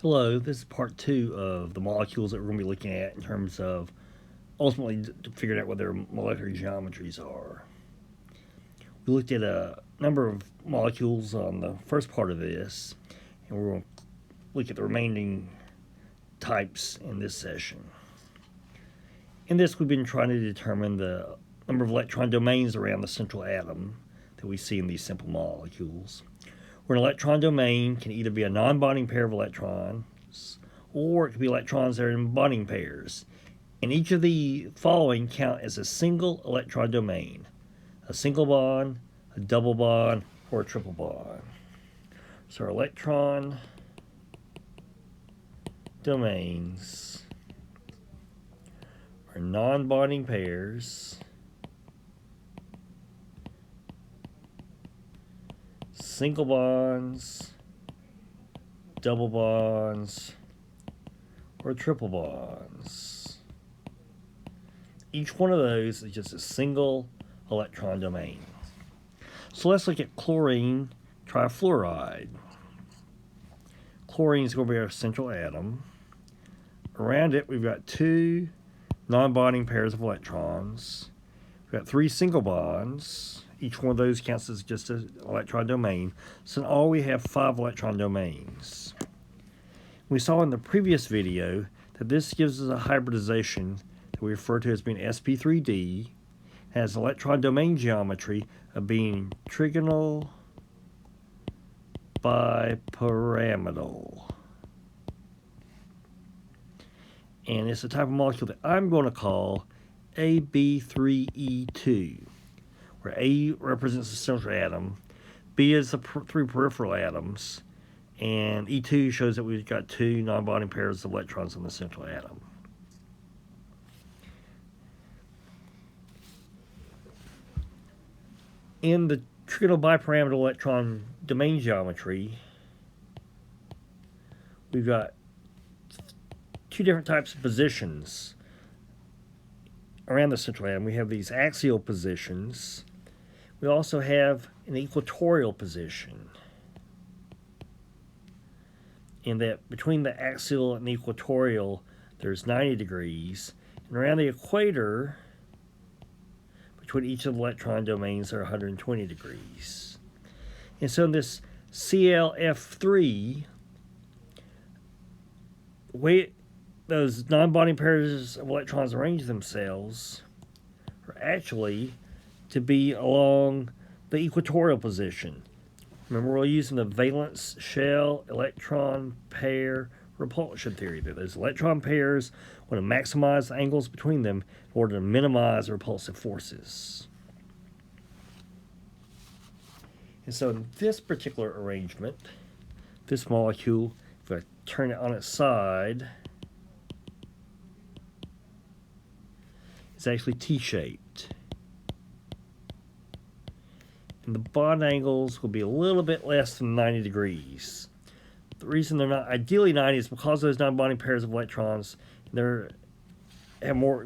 Hello, this is part two of the molecules that we're going to be looking at in terms of ultimately figuring out what their molecular geometries are. We looked at a number of molecules on the first part of this, and we're going to look at the remaining types in this session. In this, we've been trying to determine the number of electron domains around the central atom that we see in these simple molecules, where an electron domain can either be a non-bonding pair of electrons or it can be electrons that are in bonding pairs. And each of the following count as a single electron domain: a single bond, a double bond, or a triple bond. So our electron domains are non-bonding pairs, single bonds, double bonds, or triple bonds. Each one of those is just a single electron domain. So let's look at chlorine trifluoride. Chlorine is going to be our central atom. Around it, we've got two non-bonding pairs of electrons. We've got three single bonds. Each one of those counts as just an electron domain. So in all, we have 5 electron domains. We saw in the previous video that this gives us a hybridization that we refer to as being sp3d. It has electron domain geometry of being trigonal bipyramidal. And it's a type of molecule that I'm going to call AB3E2, where A represents the central atom, B is the three peripheral atoms, and E2 shows that we've got 2 non-bonding pairs of electrons in the central atom. In the trigonal bipyramidal electron domain geometry, we've got 2 different types of positions around the central atom. We have these axial positions. We also have an equatorial position, in that between the axial and the equatorial there's 90 degrees, and around the equator between each of the electron domains are 120 degrees. And so in this ClF3, the way those non-bonding pairs of electrons arrange themselves are actually to be along the equatorial position. Remember, we're using the valence shell electron pair repulsion theory. That those electron pairs want to maximize the angles between them in order to minimize the repulsive forces. And so in this particular arrangement, this molecule, if I turn it on its side, it's actually T-shaped. And the bond angles will be a little bit less than 90 degrees. The reason they're not ideally 90 is because those non-bonding pairs of electrons have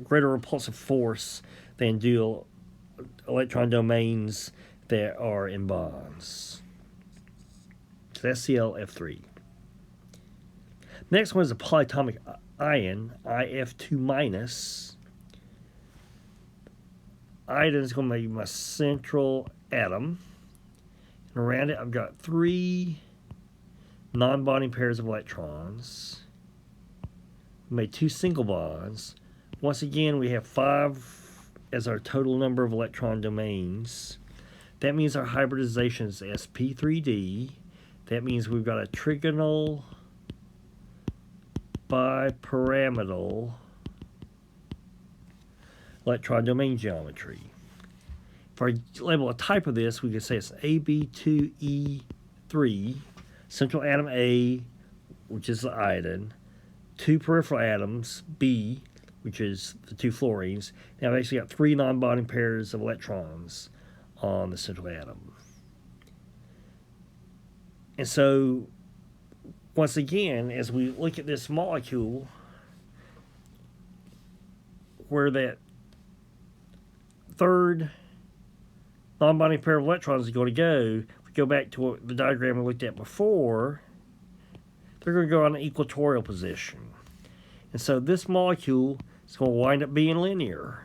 greater repulsive force than do electron domains that are in bonds. So that's ClF3. Next one is a polyatomic ion, IF2-. Iodine is going to be my central atom, and around it I've got 3 non-bonding pairs of electrons. We made 2 single bonds. Once again, we have 5 as our total number of electron domains. That means our hybridization is sp3d. That means we've got a trigonal bipyramidal electron domain geometry. If I label a type of this, we could say it's AB2E3, central atom A, which is the iodine, 2 peripheral atoms, B, which is the 2 fluorines. Now I've actually got 3 non-bonding pairs of electrons on the central atom. And so, once again, as we look at this molecule, where that third non-bonding pair of electrons is going to go, if we go back to the diagram we looked at before, they're going to go on an equatorial position. And so this molecule is going to wind up being linear.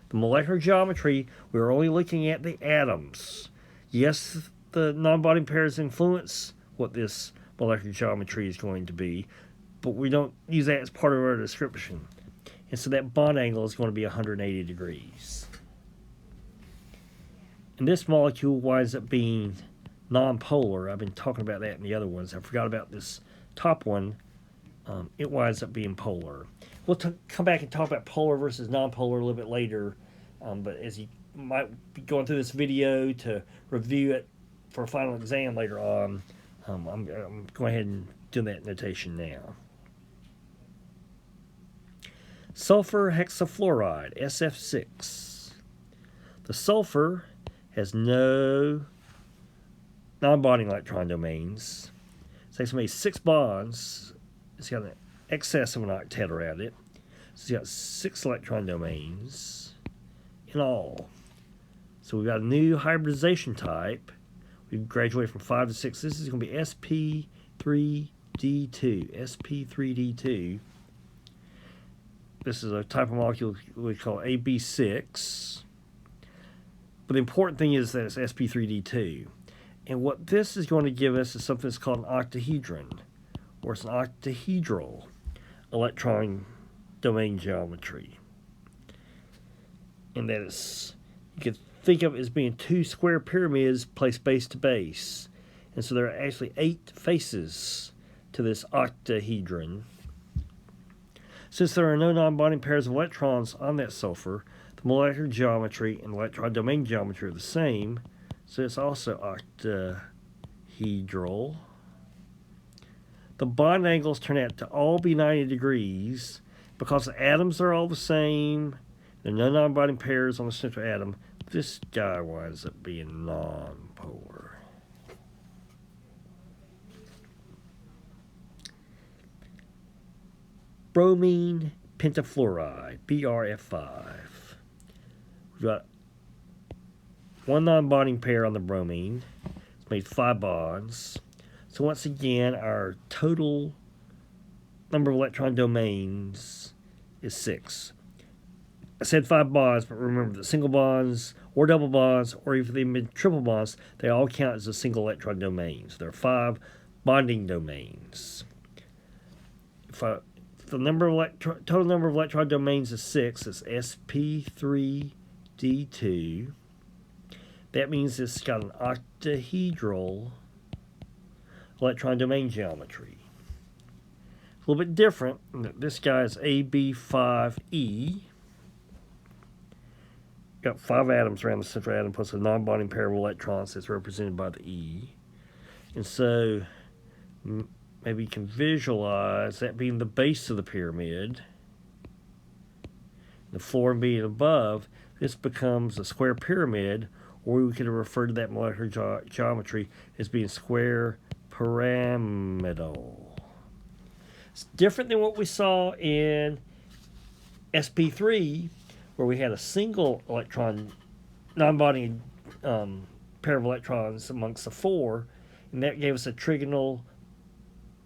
The molecular geometry, we're only looking at the atoms. Yes, the non-bonding pairs influence what this molecular geometry is going to be, but we don't use that as part of our description. And so that bond angle is going to be 180 degrees. And this molecule winds up being nonpolar. I've been talking about that in the other ones. I forgot about this top one. It winds up being polar. We'll come back and talk about polar versus nonpolar a little bit later. But as you might be going through this video to review it for a final exam later on, I'm going ahead and do that notation now. Sulfur hexafluoride, SF6. The sulfur has no non-bonding electron domains. So it's made 6 bonds. It's got an excess of an octet around it. So it's got 6 electron domains in all. So we've got a new hybridization type. We've graduated from 5 to 6. This is going to be sp3d2. sp3d2. This is a type of molecule we call AB6. But the important thing is that it's sp3d2. And what this is going to give us is something that's called an octahedron, or it's an octahedral electron domain geometry. And that is, you could think of it as being 2 square pyramids placed base to base. And so there are actually 8 faces to this octahedron. Since there are no non-bonding pairs of electrons on that sulfur, the molecular geometry and electron domain geometry are the same, so it's also octahedral. The bond angles turn out to all be 90 degrees. Because the atoms are all the same, there are no non-bonding pairs on the central atom, this guy winds up being non-polar. Bromine pentafluoride, BRF5. We've got 1 non-bonding pair on the bromine. It's made 5 bonds. So once again, our total number of electron domains is 6. I said 5 bonds, but remember that single bonds or double bonds, or even if they've been triple bonds, they all count as a single electron domain. So there are 5 bonding domains. If the total number of electron domains is 6, it's sp3d2. That means it's got an octahedral electron domain geometry. A little bit different. This guy is AB5E. Got 5 atoms around the central atom plus a non-bonding pair of electrons that's represented by the E. And so maybe you can visualize that being the base of the pyramid, the floor being above. This becomes a square pyramid, or we could refer to that molecular geometry as being square pyramidal. It's different than what we saw in sp3, where we had a single electron non-bonding pair of electrons amongst the 4, and that gave us a trigonal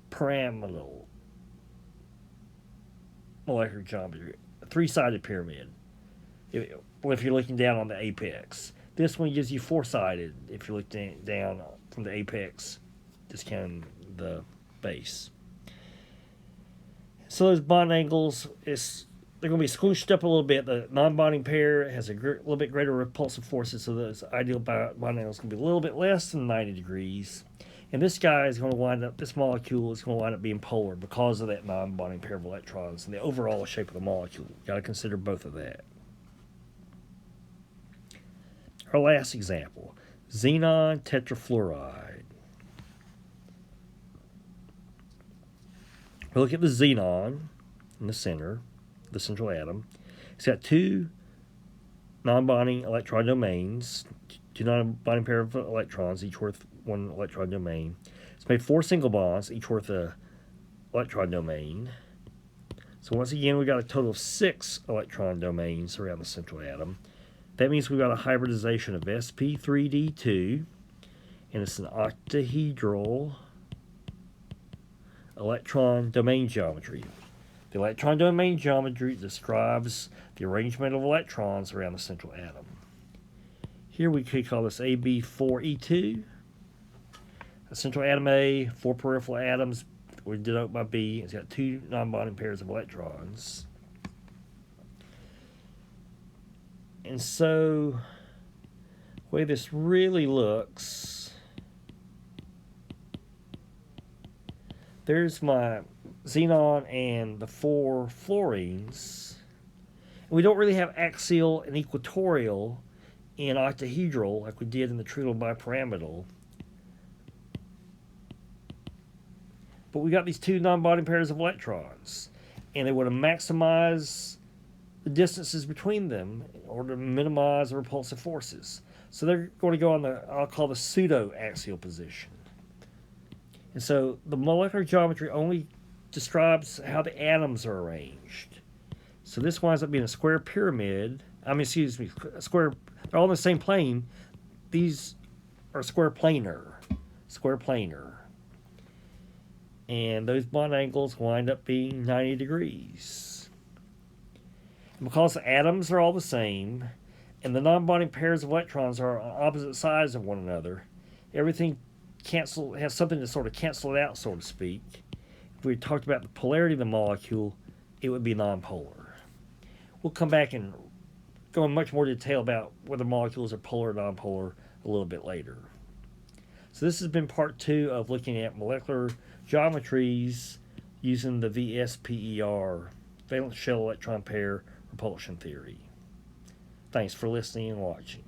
pyramidal molecular geometry, a 3-sided pyramid. If you're looking down on the apex, this one gives you 4-sided. If you're looking down from the apex, discounting the base. So those bond angles, they're going to be squished up a little bit. The non-bonding pair has a little bit greater repulsive forces, so those ideal bond angles can be a little bit less than 90 degrees. And this guy is going to wind up, this molecule is going to wind up being polar because of that non-bonding pair of electrons and the overall shape of the molecule. You've got to consider both of that. Our last example, xenon tetrafluoride. We look at the xenon in the center, the central atom. It's got 2 non-bonding electron domains, 2 non-bonding pair of electrons, each worth 1 electron domain. It's made 4 single bonds, each worth a electron domain. So once again, we've got a total of 6 electron domains around the central atom. That means we've got a hybridization of sp3d2, and it's an octahedral electron domain geometry. The electron domain geometry describes the arrangement of electrons around the central atom. Here we could call this AB4E2. A central atom A, 4 peripheral atoms we denote by B. It's got 2 non-bonding pairs of electrons. And so, the way this really looks, there's my xenon and the 4 fluorines. And we don't really have axial and equatorial in octahedral like we did in the trigonal bipyramidal. But we got these 2 non-bonding pairs of electrons, and they want to maximize the distances between them in order to minimize the repulsive forces. So they're going to go on the, I'll call the pseudo-axial position. And so the molecular geometry only describes how the atoms are arranged. So this winds up being a square pyramid. A square, they're all in the same plane. These are square planar. And those bond angles wind up being 90 degrees. And because the atoms are all the same, and the non-bonding pairs of electrons are on opposite sides of one another, everything has something to sort of cancel it out, so to speak. If we talked about the polarity of the molecule, it would be nonpolar. We'll come back and go in much more detail about whether molecules are polar or nonpolar a little bit later. So this has been part 2 of looking at molecular geometries using the VSPER, valence shell electron pair repulsion theory. Thanks for listening and watching.